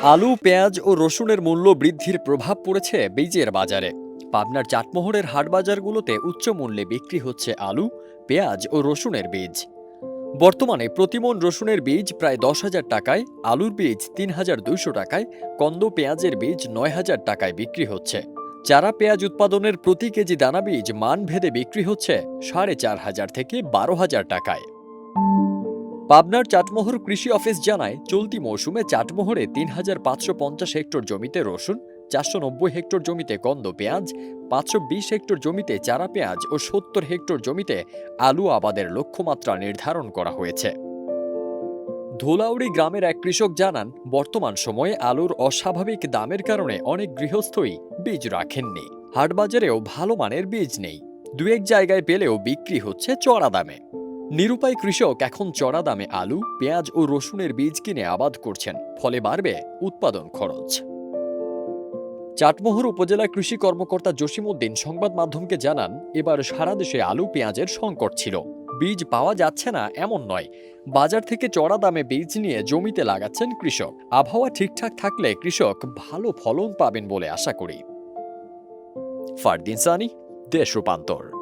আলু, পেঁয়াজ ও রসুনের মূল্য বৃদ্ধির প্রভাব পড়েছে বীজের বাজারে। পাবনার চাটমোহরের হাট বাজারগুলোতে উচ্চ মূল্যে বিক্রি হচ্ছে আলু, পেঁয়াজ ও রসুনের বীজ। বর্তমানে প্রতিমন রসুনের বীজ প্রায় 10,000 টাকায়, আলুর বীজ 3,200 টাকায়, কন্দ পেঁয়াজের বীজ 9,000 টাকায় বিক্রি হচ্ছে। চারা পেঁয়াজ উৎপাদনের প্রতি কেজি দানা বীজ মান ভেদে বিক্রি হচ্ছে 4,500 থেকে 12,000 টাকায়। পাবনার চাটমোহর কৃষি অফিস জানায়, চলতি মৌসুমে চাটমোহরে 3,550 হেক্টর জমিতে রসুন, 490 হেক্টর জমিতে কন্দ পেঁয়াজ, 520 হেক্টর জমিতে চারা পেঁয়াজ ও 70 হেক্টর জমিতে আলু আবাদের লক্ষ্যমাত্রা নির্ধারণ করা হয়েছে। ধোলাউড়ি গ্রামের এক কৃষক জানান, বর্তমান সময়ে আলুর অস্বাভাবিক দামের কারণে অনেক গৃহস্থই বীজ রাখেননি। হাটবাজারেও ভালো মানের বীজ নেই, দু এক জায়গায় পেলেও বিক্রি হচ্ছে চড়া দামে। নিরুপায় কৃষক এখন চড়া দামে আলু, পেঁয়াজ ও রসুনের বীজ কিনে আবাদ করছেন, ফলে বাড়বে উৎপাদন খরচ। চাটমোহর উপজেলা কৃষি কর্মকর্তা জসিমউদ্দিন সংবাদ মাধ্যমকে জানান, এবার সারা দেশে আলু পেঁয়াজের সংকট ছিল। বীজ পাওয়া যাচ্ছে না এমন নয়, বাজার থেকে চড়া দামে বীজ নিয়ে জমিতে লাগাচ্ছেন কৃষক। আবহাওয়া ঠিকঠাক থাকলে কৃষক ভালো ফলন পাবেন বলে আশা করি। ফারদিন সানি, দেশ রূপান্তর।